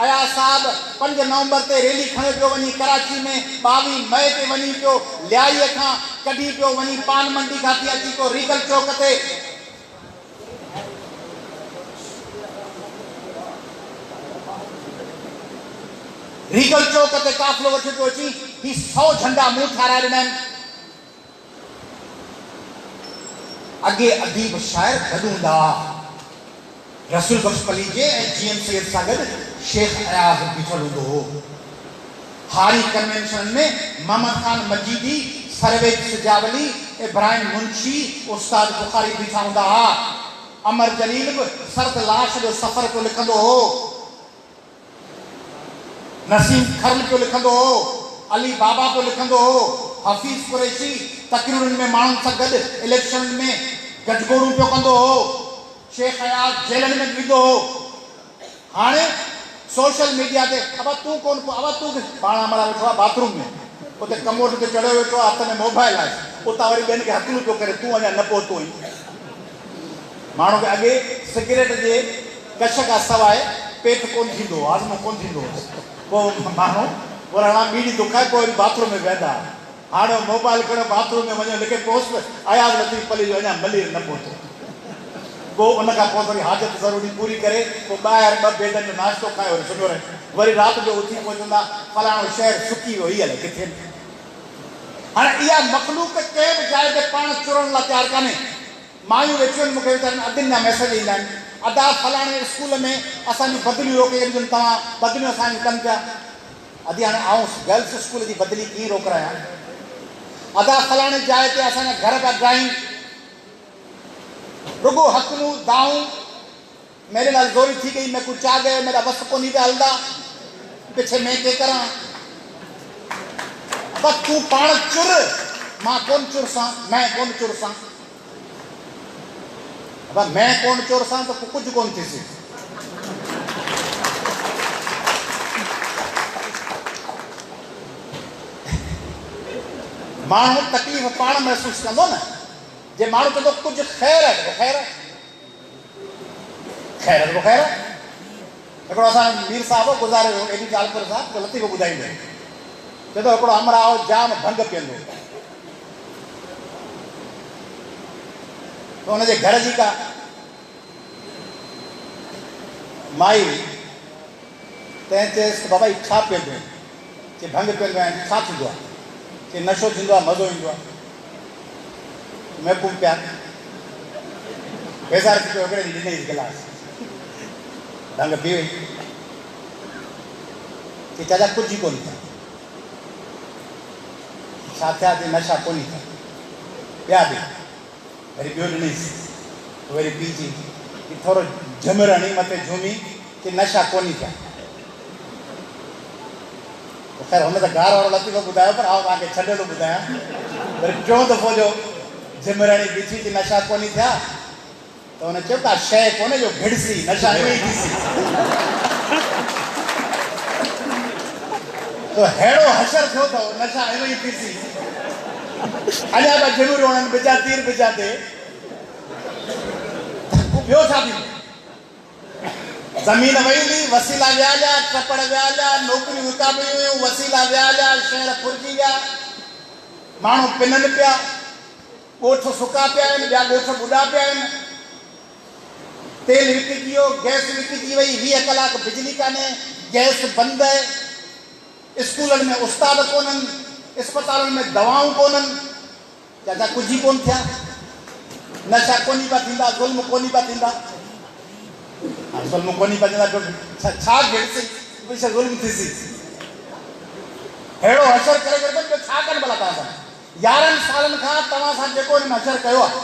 अयाज़ साहब 5 नवंबर ते रैली खणे पियो वञी कराची में 22 मई ते वञी पियो लियाईअ खां कढी पियो वञी पान मंडी खां थी अची पियो रीगल चौक ते रीगल चौक ते काफ़िलो वठी पियो अची ही 100 झंडा मूं ठाराए ॾिना आहिनि अगे अदीब शायर गॾु हूंदा रसूल बख्श पलीजे ऐं जीएम सैयद सां गॾु शेख अयाज़ बीठल हूंदो हो हारी कन्वेंशन में मोहम्मद खान मजीदी सरवेज सुजावली इब्राहिम मुंशी उस्ताद बुखारी बीठा हूंदा हा अमर जलील बि सर्द लाश जो सफ़र पियो लिखंदो हो नसीम खरल पियो लिखंदो हो अली बाबा पियो लिखंदो हो हफ़ीज़ कुरैशी तकरीरुनि में माण्हुनि सां गॾु इलेक्शन में गजगोड़ू पियो कंदो हो शेख अयाज़ जेलनि में वेंदो हो हाणे सोशल मीडिया ते अब तू कौन अब तू पाण हमारा वेठो आहे बाथरूम में उते कमोड ते चढ़ियो वेठो आहे हथ में मोबाइल आहे उतां वरी ॿियनि खे हथलू पियो करे तूं अञा न पहुतो आहीं माण्हू खे अॻे सिगरेट जे कश खां सवाइ पेट कोन थींदो हाज़मो कोन थींदो पोइ माण्हू वरणा बीड़ी दुखाए पोइ वरी बाथरूम में वेंदा हाणे मोबाइल खणो बाथरूम में वञो लिखे पोस्ट अयाज़ लतीफ़ पली जो अञा मलीर न पहुतो पोइ उन खां पोइ वरी हाजत ज़रूरी पूरी करे पोइ ॿाहिरि 2 बेदनि जो नाश्तो खाए वरी सुम्हियो रहे वरी राति जो उथी पहुचंदा फलाणो शहर सुकी वियो हीअ किथे हाणे इहा मख़लूक कंहिं बि जाइ ते पाण चुरण लाइ तयारु कान्हे मायूं वेठियूं आहिनि मूंखे वीचारनि अधु जा मैसेज ईंदा आहिनि अदा फलाणे स्कूल में असांजूं बदिलियूं रोके ॾिजनि तव्हां बदिलियूं असांजूं कनि पिया अॼु हाणे आऊं गर्ल्स स्कूल जी बदिली कीअं रोकरायां अदा फलाणे जाइ ते असांजा घर पिया ड्राइंग रुगो हकलू दाऊं मेरे नाल जोरी थी गई मैं कुछ आ गए मेरा बस को नहीं हलदा पीछे मैं के करा बस तू पाण चुर मां कौन चुर सा मैं कौन चुर सा अब मैं कौन चुर सा तो कुछ कौन थी सी माण्हू तकलीफ़ पाण महसूस कंदो न जे माण्हू चवंदो कुझु ख़ैर आहे त ख़ैर ख़ैर त ख़ैर हिकिड़ो असां मीर साहिबु गुज़ारे वियो एॾी जालपुर साहिब त लतीफ़ो ॿुधाईंदो चए थो हिकिड़ो अमराओ जाम भंग पीअंदो त हुनजे घर जी का माई तंहिं चयसि बाबा ही छा पीअंदो चए भंग पीअंदो आहियां छा थींदो आहे चए नशो थींदो आहे मज़ो ईंदो आहे महबूब प्यार बेज़ार थी पियो हिकिड़े ॾींहुं ॾिनईं गिलास ढंग पी वई कि चाचा कुझु ई कोन थिया छा थिया ते नशा कोन थिया ॿिया बि वरी ॿियो ॾिनईंसि वरी पीजी कि थोरो झमिर हणी मथे झूमी कि नशा कोन थिया ख़ैर हुन त घार वारो लतीफ़ो ॿुधायो पर आउं तव्हांखे छॾे थो ॿुधायां वरी टियों दफ़ो जो झिमराणी बीठी थी नशा कोन थिया तो हुन चयो का शइ कोन्हे जो भिड़सी नशा इहो ई थीसी तो हेड़ो हशर थियो अथव नशा इहो ई थीसी अञा त ज़रूरु हुननि बिजा तीर बिजा ते ॿियो छा थींदो ज़मीन वहींदी वसीला वियालिया कपड़ वियालिया नौकरियूं विकामियूं हुयूं वसीला वियालिया शहर फुरजी विया माण्हू पिननि पिया ॻोठ सुका पिया आहिनि ॿिया ॻोठ ॿुॾा पिया आहिनि तेल विकिजी वियो गैस विकिजी वई 20 कलाक बिजली कान्हे गैस बंदि आहे स्कूलनि में उस्ताद कोन्हनि अस्पतालुनि में दवाऊं कोन्हनि चाचा कुझु ई कोन थिया नशा कोन पिया थींदा ज़ुल्म कोन पिया थींदा ज़ुल्म कोन पिया थींदा छा गिड़सी कुझु ज़ुल्म थीसी अहिड़ो असरु करे करे छा कनि भला तव्हां सां 11 सालनि खां तव्हां सां जेको हिन में असरु कयो आहे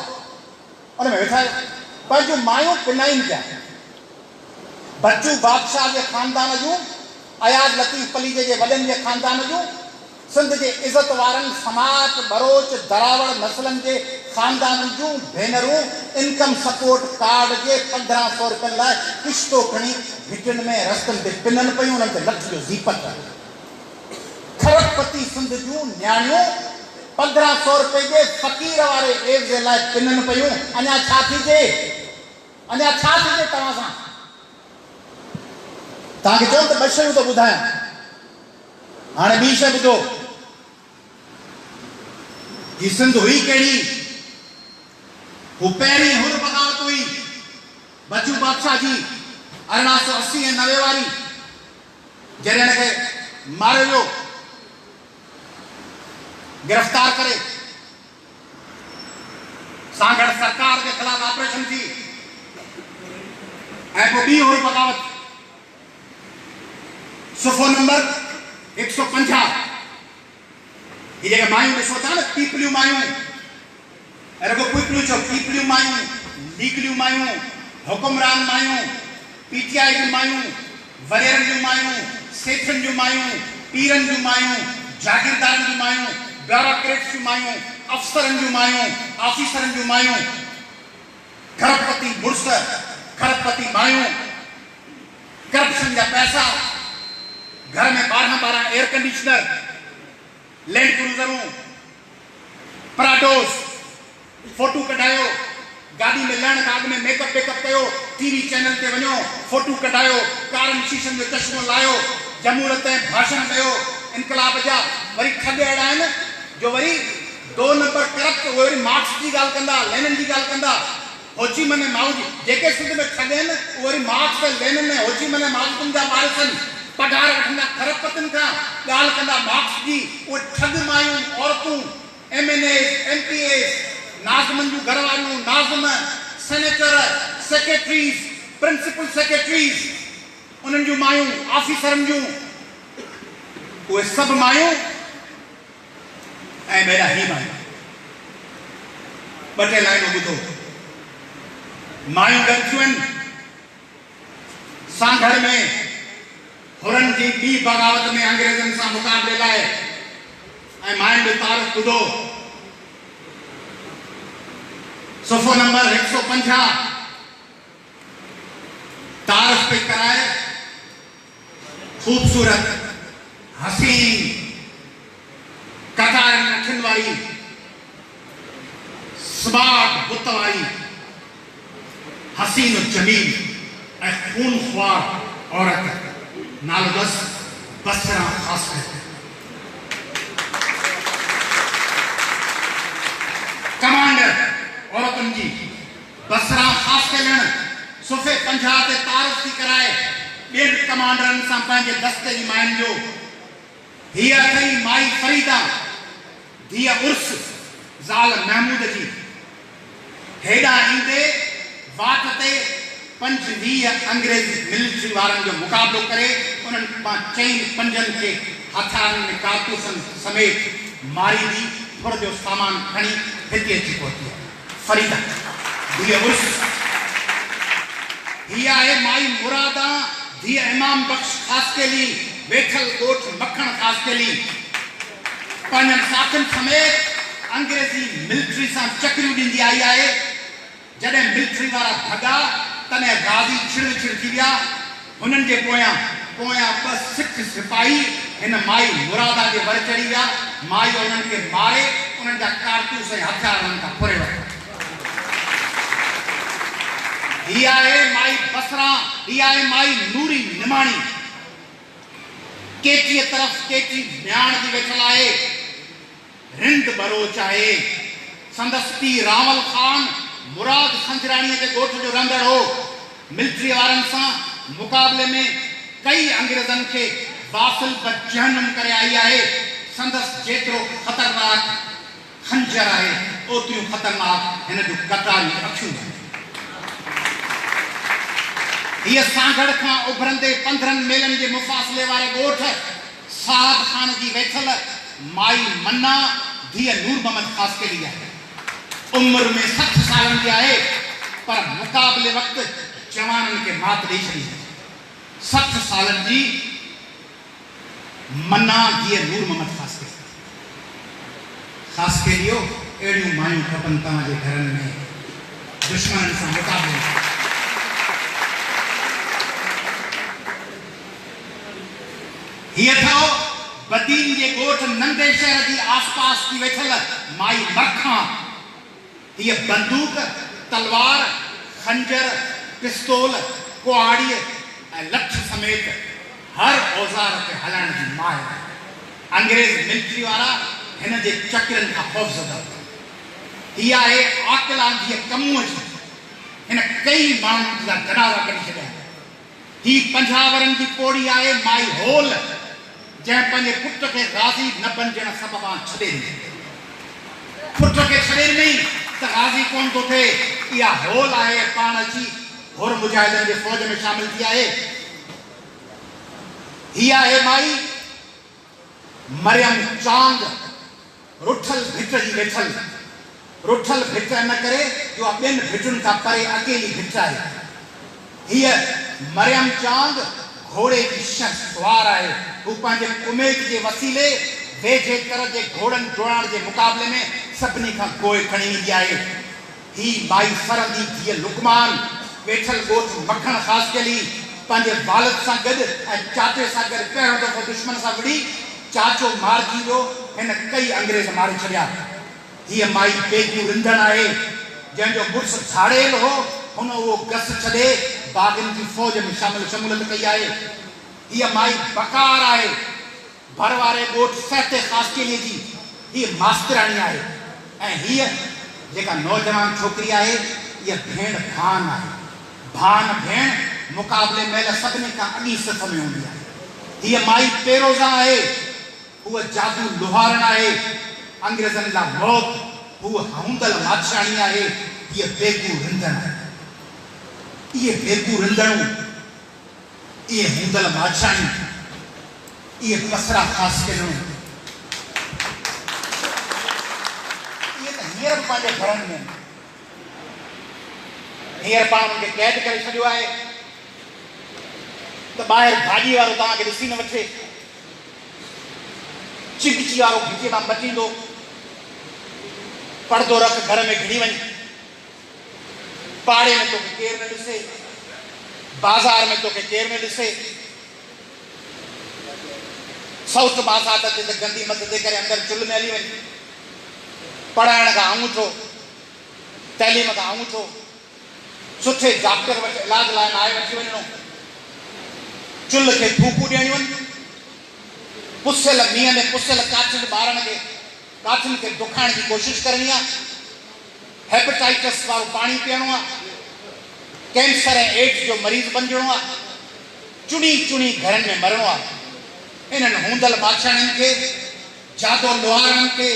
उन में वेठा पंहिंजूं मायूं पिनाइनि पिया बच्चू बादशाह जे ख़ानदान जूं अयाज़ लतीफ़ पलीजे जे वॾनि जे ख़ानदान जूं सिंध के इज़त वारन समाज बरोच दरावड़ नस्लन के खानदान जूं भेनरूं इनकम सपोर्ट कार्ड के 1500 रुपये लाइ किश्तो खणी भिटिन में रस्तन ते पिनन पयूं उन्हनि ते लठ जो ज़ीपत खरबपति सिंध जूं न्याणियूं 1500 रुपये के फ़कीर वारे एव जे लाइ पिनन पयूं। अञा छा थीजे तव्हां सां तव्हांखे चओ त ॿ शयूं थो ॿुधायां। हाणे ॿी शइ ॿुधो, ही सिंध हुई कहिड़ी? हू पहिरीं हुन बग़ावत हुई बच्चू बादशाह जी 1880 ऐं 90 वारी, जॾहिं हिनखे मारियो वियो गिरफ़्तार करे, सांगड़ सरकार के खिलाफ ऑपरेशन थी ऐं पोइ ॿी हुन बग़ावत सुफ़ो नंबर 150। ये जेके मायूं ॾिसो था न, पीपलियूं मायूं, ऐं रुगो पीपलियूं चओ, पीपलियूं मायूं, लीगलियूं मायूं, हुकुमरान मायूं, पीटीआई जूं मायूं, वरेरनि जूं मायूं, सेठनि जूं मायूं, पीरनि जूं मायूं, जागीरदारनि जूं मायूं, ब्यूरोक्रेट्स जूं मायूं, अफसरनि जूं मायूं, ऑफिसरनि जूं मायूं, खरबपति मुड़ुस, खरबपति मायूं, करप्शन जा पैसा, घर में 12 एयर कंडीशनर, लैंड क्रूजरूं, प्राडोस, फोटो कढायो, गाड़ी में लहण खां अॻु में मेकअप वेकअप कयो, टीवी चैनल ते वञो, फोटो कढायो, कारनि शीशनि जो चश्मो लायो, जमहूरत ऐं भाषण कयो, इनकलाब जा। वरी ठग अहिड़ा आहिनि जो वरी 2 नंबर करप्ट, उहे वरी मार्क्स जी ॻाल्हि कंदा, लेनिन जी ॻाल्हि कंदा, होचीमन ऐं माओ जी। जेके सिंध में ठग आहिनि उहे वरी मार्क्स ऐं लेनिन ऐं होचीमन ऐं माओ जा वारिस आहिनि। पगार वठंदा खरबपतियुनि खां, ॻाल्हि कंदा मार्क्स जी। उहे ठग मायूं, औरतूं, MNA, MPA, नाज़मनि जूं घरवारियूं, नाज़म, सेनेटर, सेक्रेटरीज़, प्रिंसिपल सेक्रेटरीज़, उन्हनि जूं मायूं, ऑफिसरनि जूं, उहे सभु मायूं ऐं ॿेड़ा ही मायूं। 2 लाइनूं ॿुधो, मायूं ॻणियूं आहिनि सांगड़ में हुरनि जी ॿी बग़ावत में अंग्रेज़नि सां मुक़ाबले लाइ, ऐं मायुनि जो तारीफ़ ॿुधो। सुफ़ो नंबर 150 तारीफ़ पे कराए, खूबसूरत, हसीन, कतार नखिन वारी, स्मार्ट बुत वारी, हसीन जमील ऐं खूनख्वार औरत, नालो दस बसरा खासकर। कमांडर औरतुनि जी बसरा खासकर ॼण सुफ़े 50 ते तारीफ़ थी कराए ॿियनि कमांडरनि सां पंहिंजे दस्ते जी मायुनि जो। हीअ अथई माई फरीदा, धीअ उर्स, ज़ाल महमूद जी। हेॾां ईंदे वाट ते 25 अंग्रेज़ी मिलिट्री वारनि जो मुक़ाबिलो करे उन्हनि मां 4-5 खे हथियारनि में कारतूसनि समेत मारी दी। थोरो जो सामान खणी हिते अची पहुती आहे फरीदा, धीअ उर्स। हीअ आहे माई मुरादा, धीअ इमाम बख्श खासकेली, वेठल ॻोठ मखण खासकेली। पंहिंजनि साथियुनि समेत अंग्रेज़ी मिलिट्री सां चकरियूं ॾींदी आई आहे। जॾहिं मिलिट्री वारा भॻा तॾहिं गाज़ी छिड़ थी विया। हुननि जे पोयां 2 सिख सिपाही हिन माई मुरादा जे वर चढ़ी विया। माई उन्हनि खे मारे उन्हनि जा कारतूस ऐं हथियार उन्हनि खां फुरे वरिता। हीअ आहे माई बसरा, हीअ आहे माई नूरी निमाणी। केचीअ तरफ़ केची न्याण जी वेठल आहे, रिंद बरोच आहे। संदसि पीउ रावल ख़ान मुराद संजराणीअ जे ॻोठ जो रंधड़ हो। मिलिट्री वारनि सां मुक़ाबले में कई अंग्रेज़नि खे वासिल बजहनुम करे आई आहे। संदसि जेतिरो ख़तरनाक खंजर आहे ओतिरियूं ख़तरनाक हिन जूं कटारियूं अखियूं आहिनि। हीअ सांगड़ खां उभरंदे 15 मेलनि जे मुफ़ासिले वारे ॻोठ साद ख़ान जी वेठल माई मन्ना, धीअ नूर मोहम्मद खासकेली आहे। उम्र में 60 सालनि जी आहे, पर मुक़ाबले वक़्तु जवाननि खे मात ॾेई छॾी। 60 सालनि जी मन्ना दिए नूर मोहम्मद ख़ास के लिए अड़ियों मायूं खपन तव्हांजे घरनि में दुश्मन से मुकाबले ये था बदीन जे गोठ नंदे शहर की आसपास की वेठल माई मरखा ये बंदूक तलवार खंजर पिस्तौल कुहाड़ी लठ समेत हर औजार के हलाइण की माए अंग्रेज मिलिट्री वाला हिन जे चक्रन का खौफज़दा हिया है आकला जी कमू जी हिन कई माण्हुनि जा जनाज़ा कढी छॾिया ही 50 वरनि की पोड़ी आहे माई होल जंहिं पंहिंजे पुट खे गाज़ी न बणजण सबबा छॾे ॾिनी पुट खे छॾे ॾिनई त गाज़ी कोन थो थिए इहा होल आहे पाण अची हुर मुजाहिदनि जे फ़ौज में शामिल थी आहे हिया है माई मरियम चांद रुठल भिट जी वेठल रुठल भिट न करे जो ॿियनि भिटुनि खां परे अकेली भिट आहे हीअ मरियम चांद घोड़े जी सवार आहे हू पंहिंजे उमेद जे वसीले वेझे कर जे घोड़नि डोड़ण जे मुक़ाबले में सभिनी खां गोए खणी ईंदी आहे ही माई सरंदी धीअ लुकमान वेठल ॻोठ मखण ख़ासि कयली पंहिंजे वालिद सां गॾु ऐं चाचे सां गॾु पहिरियों दफ़ो दुश्मन सां विड़ी चाचो मारिजी वियो हिन कई अंग्रेज मारे छॾिया हीअ माई बेगियूं रिंधण आहे जंहिंजो मुड़ुसु झाड़ेल हो हुन उहो गस छॾे बाग़नि जी फ़ौज में शमूलियत कई आहे हीअ माई बकार आहे भर वारे ॻोठ सहते ख़ासकेलीअ जी हीअ मास्तराणी आहे ऐं हीअ जेका नौजवान छोकिरी आहे इहा भेण भान आहे भान भेण मुक़ाबले महिल सभिनी खां अॻी सिफ़ में हूंदी आहे हीअ माई पेरोज़ा आहे उहा जादू लुहारण आहे अंग्रेज़नि लाइ मौत हूअ हूंदल बादशाही आहे हीअ बेगू रिंधण आहे इहे बेगू रिंधणूं इहे हूंदल बादशाही इहे कसरा ख़ासि करणूं इहे त हींअर बि पंहिंजे घरनि में हींअर पाण उनखे क़ैद करे छॾियो आहे तो बाहर भाॼी वारो तव्हांखे ॾिसी न वठे चिकची वारो खिचे मां बचींदो पर्दो रख घर में घिड़ी वञ पाड़े में तोखे केरु न ॾिसे बाज़ार में तोखे केरु न ॾिसे सौत मासात ते त गंदी मत ते करे अंदरि चुल्ह में हली वञ पढ़ाइण खां अंगूठो तइलीम खां अंगूठो सुठे डॉक्टर वटि इलाज लाइ नाहे वठी वञिणो चुल्ह खे फूकू ॾियणियूं आहिनि पुसियल मींहं में पुसियल काठियुनि ॿारनि खे काठियुनि खे दुखाइण जी कोशिशि करणी आहे हेपेटाइटिस वारो पाणी पीअणो आहे कैंसर ऐं एड्स जो मरीज़ बणिजणो आहे चुनी चुनी घरनि में मरणो आहे इन्हनि हूंदल बादशाहनि खे जादो लुहारनि खे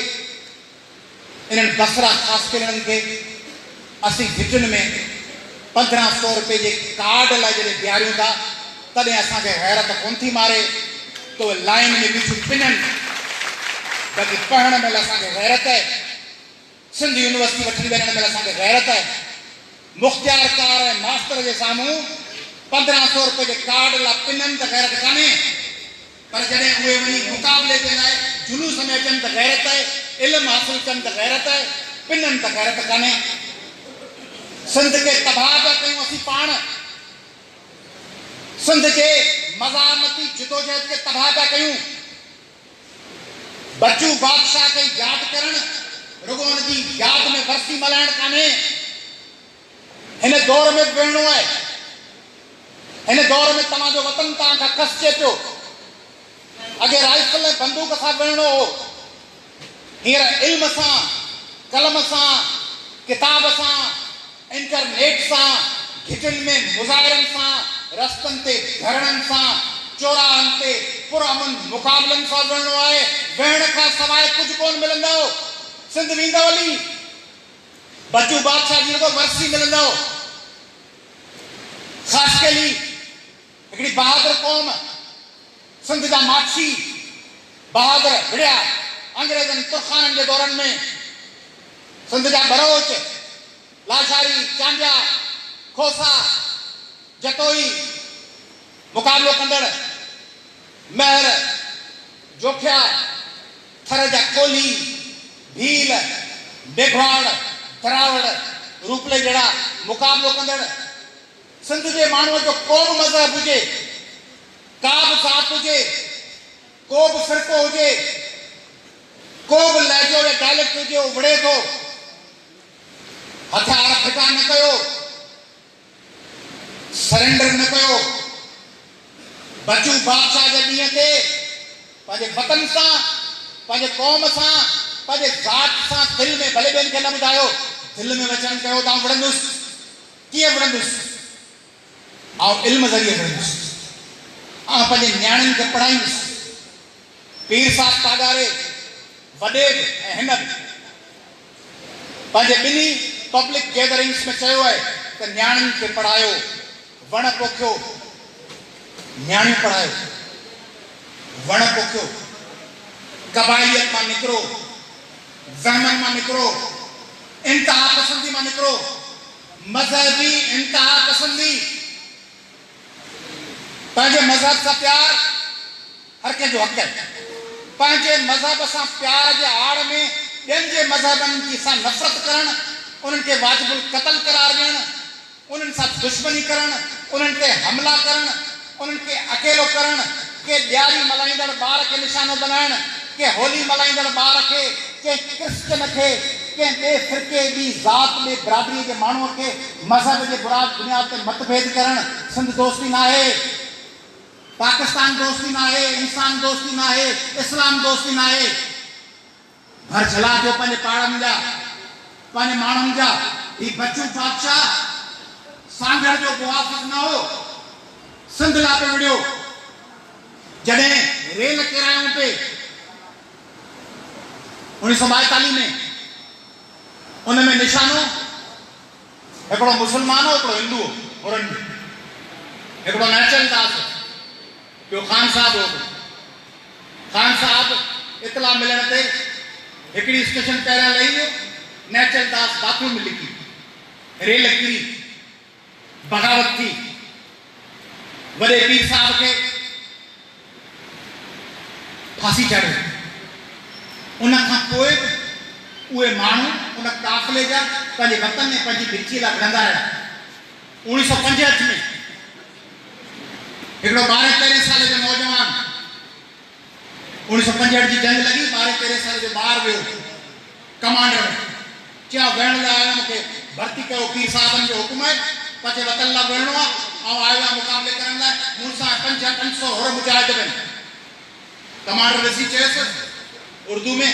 इन्हनि बसरा ख़ासि करणनि खे असीं भिटियुनि में 1500 रुपए जे कार्ड लाइ जॾहिं ॾियारियूं था तॾहिं असांखे हैरत कोन थी मारे तो लाइन में बीठियूं पिननि बाक़ी पढ़ण महिल असांखे हैरत आहे सिंध यूनिवर्सिटी वठी वञण महिल असांखे हैरत आहे मुख़्तियार कार ऐं मास्टर जे साम्हूं 1500 रुपए जे कार्ड लाइ पिननि त हैरत कान्हे पर जॾहिं उहे वञी मुक़ाबले जे लाइ जुलूस में अचनि त हैरत आहे इल्मु हासिल कनि त हैरत आहे पिननि त हैरत कान्हे सिंध खे तबाह पिया कयूं असीं पाण सिंध जे मज़ामती जिदोजहद खे तबाह पिया कयूं बच्चू बादशाह खे यादि करण रुगो हुन जी यादि में वरसी मल्हाइण कान्हे हिन दौर में विढ़णो आहे हिन दौर में तव्हांजो वतन तव्हां खां खसिजे पियो अॻे राइफल ऐं बंदूक सां विढ़णो हो हींअर इल्म सां कलम सां किताब सां इंटरनेट सां घिटियुनि में मुज़ाहिरनि सां रस्तनि ते धरणनि सां चौराहनि ते पुरअमन मुक़ाबलनि सां विढ़णो आहे विढ़ण खां सवाइ कुझु कोन मिलंदो सिंध वेंदव हली बच्चू बादशाह जी को वरसी मिलंदो ख़ासि कयली हिकिड़ी बहादुर क़ौम सिंध जा माछी बहादुर विढ़िया अंग्रेज़नि तुर्खाननि जे दौरनि में सिंध जा बरोच लाशारी चांजा खोसा जतोई मुक़ाबलो कंदड़ महर जोखिया थर जा कोली भील बेघवाड़ दरावड़ रूपले जड़ा मुकाबलो कंदड़ सिंध जे माण्हूअ जो को बि मज़हब हुजे का बि ज़ात हुजे को बि फ़िरक़ो हुजे को बि लहजो या डायलेक्ट हुजे उहो विढ़े थो हथियार फिटा न कयो सरेंडर न कयो बचू बादशाह जे ॾींहं ते पंहिंजे वतन सां पंहिंजे क़ौम सां पंहिंजे ज़ात सां दिलि में भले ॿियनि खे न ॿुधायो दिलि में वचन कयो त विढ़ंदुसि कीअं विढ़ंदुसि इल्म ज़रिए विढ़ंदुसि पंहिंजे नियाणियुनि खे पढ़ाईंदुसि पीर साहब तागारे वॾे बि ऐं हिन बि पंहिंजे ॿिन्ही पब्लिक गैदरिंग्स में चयो आहे त नियाणियुनि खे पढ़ायो वण पोखियो नियाणियूं पढ़ायो वण पोखियो कबाइलियत मां निकिरो ज़हमन मां निकिरो इंतहा पसंदी मां निकिरो मज़हबी इंतहा पसंदी पंहिंजे मज़हब सां प्यार हर कंहिंजो हक़ आहे पंहिंजे मज़हब सां प्यार जे आड़ में ॿियनि जे मज़हबनि सां नफ़रत करणु उन्हनि खे वाजिबुल क़त्ल करार ॾियणु उन्हनि सां दुश्मनी करणु उन्हनि ते हमला करणु उन्हनि खे अकेलो करणु के ॾियारी मल्हाईंदड़ ॿार खे निशानो बनाइणु के होली मल्हाईंदड़ ॿार खे के क्रिश्चन खे कंहिं ॿिए फ़िरक़े ॿी ज़ात ॿिए बिरादरीअ जे माण्हूअ खे मज़हब जे बुनियाद ते मतभेद करणु सिंध दोस्ती न आहे पाकिस्तान दोस्ती न आहे इंसान दोस्ती न आहे इस्लाम दोस्ती न आहे भर झला जो पंहिंजे पाड़नि जा पंहिंजे माण्हुनि जा ही बच्चू बादशाह सांगड़ जो मुहाफ़िज़ न हो सिंध लाइ पे विढ़ियो जॾहिं रेल किरायूं पे 1942 में उनमें निशानो हिकिड़ो मुस्लमान हो हिकिड़ो हिंदू हो हिकिड़ो नेचल दास ॿियो ख़ान साहब हो ख़ान साहब इतला मिलण ते हिकिड़ी स्टेशन पहिरियां लही वियो नेचल दास बाथरूम में लिकी रेल किरी बगावत थी वॾे पीर साहब खे फांसी चढ़ी उन खां पोइ उहे माण्हू उन काफ़िले जा पंहिंजे वतन में पंहिंजी भिची लाइ विढ़ंदा रहिया 1965 में हिकिड़ो 12-13 साल जो नौजवान 1965 जी जंग लगी 12-13 साल जो ॿार वियो कमांडर चया विढ़ण लाइ आयो मूंखे भर्ती कयो पीर साहबनि जो हुकुम आहे पंहिंजे वतन लाइ विढ़णो आहे ऐं आयो आहे मुक़ाबले करण लाइ मूं सां 500 होर मुजाहिद आहिनि कमांडर ॾिसी चयुसि उर्दू में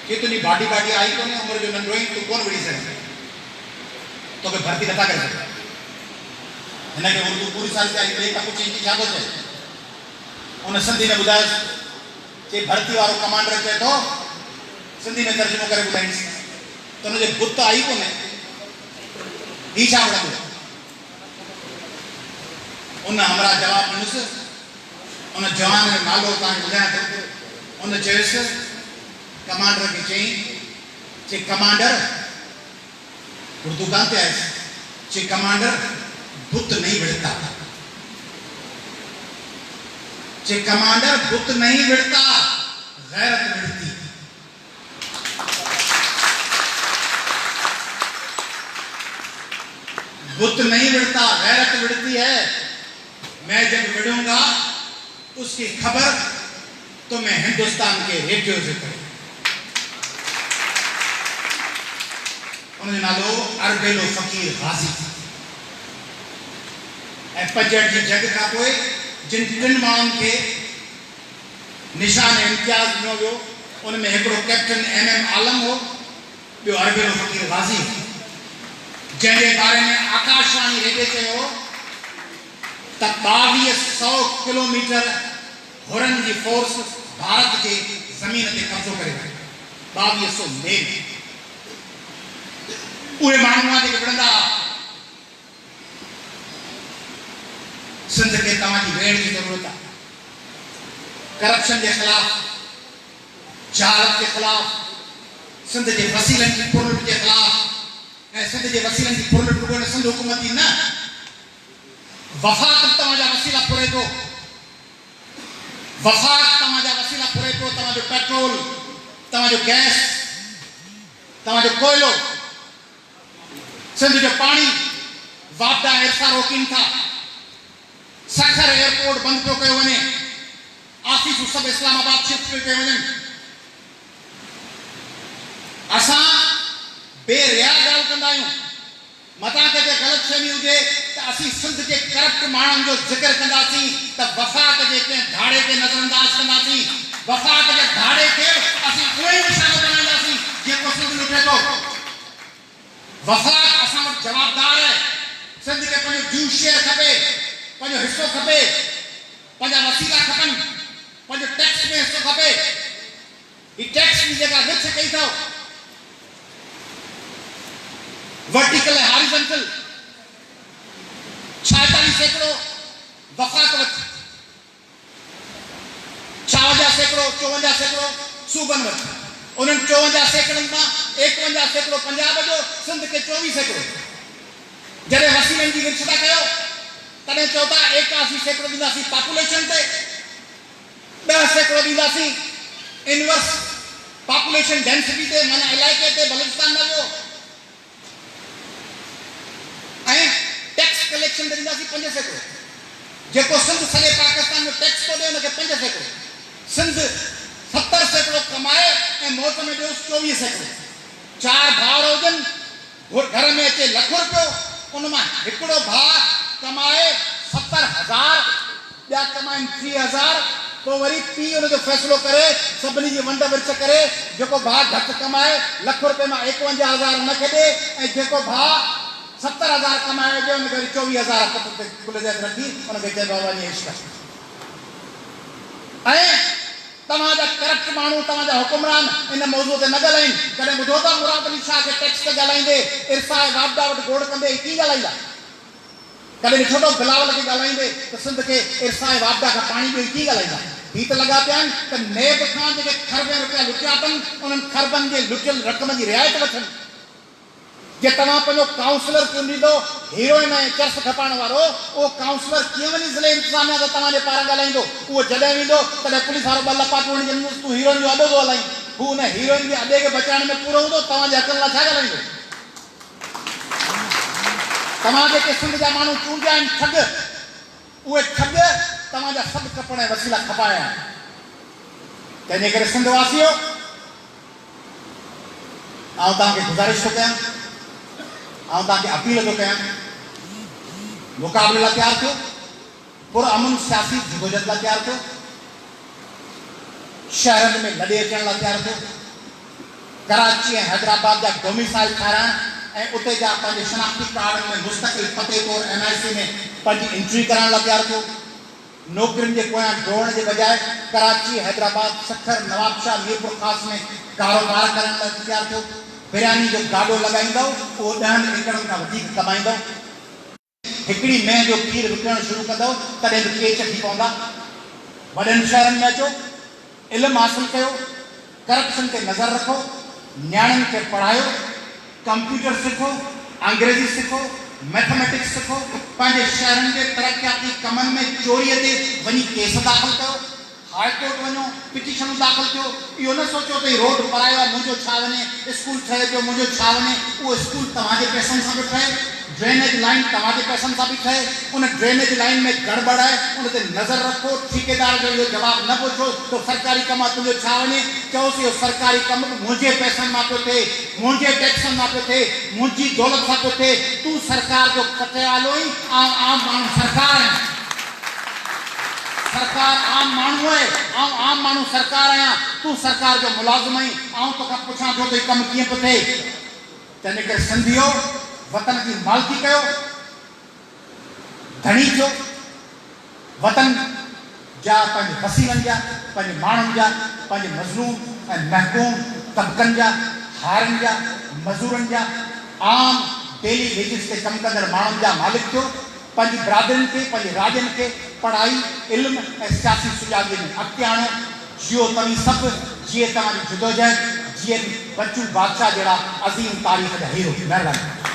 कि तुंहिंजी बाडी आई कोन्हे उमिरि जो नंढो ई तूं कोन विढ़ी सघे तोखे भर्ती नथा करे सघे हिनखे उर्दू पूरी साल ते आई ॿिए खां पुछी छा थो चए उन सिंधी में ॿुधायोसि कि भर्ती वारो कमांडर चए थो सिंधी में तर्जुमो करे ॿुधाईंसि त हुनजे बुत आई कोन्हे ही छा विढ़ंदो उन हमरा जवाब ॾिनुसि उन जवान जो नालो तव्हांखे ॿुधायां थो उन चयुसि कमांडर खे चई कमांडर उर्दू कान ते आयुसि चई कमांडर बुत नहीं विढ़ता चई कमांडर बुत नहीं विढ़ता गैरत विढ़ती बुत नहीं विढ़ता गैरत विढ़ती है मैं जब विढ़ूंगा उसकी खबर तो मैं हिंदुस्तान के रेडियो से करूं उन्हें नालो अरबेलो फकीर गाजी ऐं 65 जी जंग खां पोइ जिन टिनि माण्हुनि खे निशान इम्तियाज़ ॾिनो वियो उन में हिकिड़ो कैप्टन MM आलम हो ॿियो अरबेलो फकीर गाजी हो जंहिंजे बारे में आकाशवाणी रेडियो चयो त 2200 किलोमीटर हुरन जी फोर्स भारत के ज़मीन ते कब्ज़ो करे 2200 मील उहे माण्हू जेके विढ़ंदा सिंध के तव्हांजी वेड़ की ज़रूरत आहे करप्शन के खिलाफ जहालत के खिलाफ सिंध के वसीलन की पुरलुट के खिलाफ ऐं सिंध के वसीलन की पुरलुट रुगो सिंध हुकूमत जी न वफ़ाक़त तव्हांजा वसीला पुरे थो वफ़ाक़ तव्हांजा वसीला फुरे पियो, तव्हांजो पेट्रोल, तव्हांजो गैस, तव्हांजो कोयलो, सिंध जो पाणी, वापदा इरसा रोकीन था, सखर एयरपोर्ट बंदि पियो कयो वञे, ऑफिसूं सभु इस्लामाबाद शिफ्ट पियो कयो वञनि। असां बेरिया ॻाल्हि कंदा आहियूं, मथां कंहिंखे ग़लतफ़हमी हुजे त असीं सिंध जे करप्ट माण्हुनि जो ज़िक्र कंदासीं त वफ़ाक़ जे कंहिं धाड़े खे नज़रअंदाज़ कंदासीं, वफ़ाक़ जे धाड़े खे असीं उहो ई निशानो बनाईंदासीं जेको सिंध लुटे थो। वफ़ाक़ असां वटि जवाबदार आहे। सिंध खे पंहिंजो ड्यू शेयर खपे, पंहिंजो हिसो खपे, पंहिंजा वसीला खपनि, पंहिंजो टैक्स में हिसो खपे। ही टैक्स जी जेका विच कई अथव, वर्टिकल ऐं हॉरिजॉन्टल, 46% वफ़ाक़ वटि, 56% सूबनि वटि। उन्हनि 54% मां 51% पंजाब जो, सिंध खे 24%। जॾहिं वसीलनि जी विचता कयो तॾहिं चओ था 81% ॾींदासीं पॉपुलेशन ते, 10% ॾींदासीं इनवर्स पॉपुलेशन डेंसिटी ते, माना इलाइक़े ते, बलूचिस्तान न वियो। ऐं टैक्स कलेक्शन ते ॾींदासीं 5%। जेको सिंध सॼे पाकिस्तान में टैक्स थो ॾिए हुनखे 5%। सिंध 70% कमाए ऐं मौत में ॾियोसि 24%। 4 भाउर हुजनि, घर में अचे ₹1 रुपयो, उन मां हिकिड़ो भाउ कमाए 70,000, ॿिया कमाइनि 30,000, पोइ वरी पीउ हुनजो फ़ैसिलो करे, सभिनी जी वंड विर्छ करे, जेको भाउ घटि कमाए ₹1 रुपये मां 51,000 हुनखे ॾे, ऐं जेको भाउ 70,000 कमाए ॾे हुनखे वरी 24,000 पुट ते कुल ते रखी हुनखे चइबो आहे वञी इश्क। ऐं तव्हांजा करप्ट माण्हू, तव्हांजा हुकुमरान इन मौज़ूअ ते न ॻाल्हाइनि। कॾहिं ॿुधो था मुराद अली शाह खे टैक्स ते ॻाल्हाईंदे इरसा ऐं वापदा वटि गोड़ कंदे कीअं ॻाल्हाईंदा? कॾहिं ॾिठो अथव बिलावल खे ॻाल्हाईंदे त सिंध खे इरसा ऐं वापदा खां पाणी ॾेई कीअं ॻाल्हाईंदा? ही त लॻा पिया आहिनि त नेब खां जेके खरबे रुपया लुटिया अथनि उन्हनि खरबनि जे लुटियल रक़म जी रिआयत वठनि। जे तव्हां पंहिंजो काउंसलर चूंडींदो हीरोइन ऐं चर्स खपाइण वारो, उहो काउंसलर कीअं वञी ज़िले इंतिज़ामिया ते तव्हांजे पारां ॻाल्हाईंदो? उहो जॾहिं वेंदो तॾहिं पुलिस वारो 2 लपाटूं हणी चवंदुसि तूं हीरोइन जो अॾो थो हलाईं। हू हुन हीरोइन जे अॾे खे बचाइण में पूरो हूंदो, तव्हांजे हक़नि लाइ छा ॻाल्हाईंदो? तव्हां जेके सिंध जा माण्हू चूंडिया आहिनि ठग, उहे ठग तव्हांजा सभु कपड़ ऐं वसीला खपाया आहिनि। तंहिंजे करे सिंध वासियो, आउं तव्हांखे गुज़ारिश थो कयां, आउं तव्हांखे अपील थो कयां, मुक़ाबले लाइ तयारु थियो, पुरअमन सियासी जदोजहद लाइ तयारु थियो, शहरनि में लॾे अचण लाइ तयारु थियो, कराची ऐं हैदराबाद जा डोमिसाइल ठाहिराइण ऐं उते जा पंहिंजे शनाख्ती कार्डनि में मुस्तक़िल फतेह तौर NIC में पंहिंजी एंट्री कराइण लाइ तयारु थियो। नौकरियुनि जे पोयां दौड़ण जे बजाए कराची, हैदराबाद, सखर, नवाबशाह, मीरपुर ख़ास में कारोबार करण लाइ तयारु थियो। बिरयानी जो गाॾो लॻाईंदव, उहो 10 एकड़नि खां वधीक कमाईंदव। हिकिड़ी मेंह जो खीर विकिणणु शुरू कंदव, तॾहिं बि केच थी पवंदा। वॾनि शहरनि में अचो, इल्मु हासिलु कयो, करप्शन ते नज़र रखो, नियाणियुनि खे पढ़ायो, कंप्यूटर सिखो, अंग्रेजी सिखो, मैथमेटिक्स सिखो, पंहिंजे शहरनि जे तरक़ियाती कमनि में चोरीअ ते वञी केस दाख़िल कयो, हाई कोर्ट वञो, पिटीशनूं दाख़िल कयो। इहो न सोचो त ही रोड परायो आहे, मुंहिंजो छा वञे, स्कूल ठहे पियो, मुंहिंजो छा वञे। उहो स्कूल तव्हांजे पैसनि सां बि ठहे, ड्रेनेज लाइन तव्हांजे पैसनि सां बि ठहे। उन ड्रेनेज लाइन में गड़बड़ आहे, उन ते नज़र रखो। ठेकेदार जो इहो जवाबु न पुछो त सरकारी कमु आहे, तुंहिंजो छा वञे। चयोसि इहो सरकारी कमु मुंहिंजे पैसनि मां पियो थिए, मुंहिंजे टैक्सनि मां पियो थिए, मुंहिंजी दौलत सां पियो थिए। तूं सरकार जो कटियालो ई, आम माण्हू सरकार आहियां, सरकार आम माण्हू आहे, आम माण्हू सरकार आहियां। तूं सरकार जो मुलाज़िम आहीं, आउं तोखां पुछां थो त हीउ कमु कीअं पियो थिए। तंहिंजे करे सिंधियो, वतन जी मालिकी कयो, धणी थियो, वतन जा पंहिंजे वसीलनि जा, पंहिंजे माण्हुनि जा, पंहिंजे मज़लूम ऐं महकूम तबक़नि जा, हारनि जा, मज़दूरनि जा, आम डेली वेजिस ते कमु कंदड़ माण्हुनि जा मालिक थियो। पंहिंजी बिरादरियुनि खे, पंहिंजे राज्यनि खे पढ़ाई, इल्मु ऐं सियासी सुजाॻीअ में अॻिते आणो। जियो तव्हीं सभु, जिए तव्हांजी जदोजहद, जिए बच्चू बादशाह जहिड़ा अज़ीम तारीख़ जा हीरो। महिरबानी।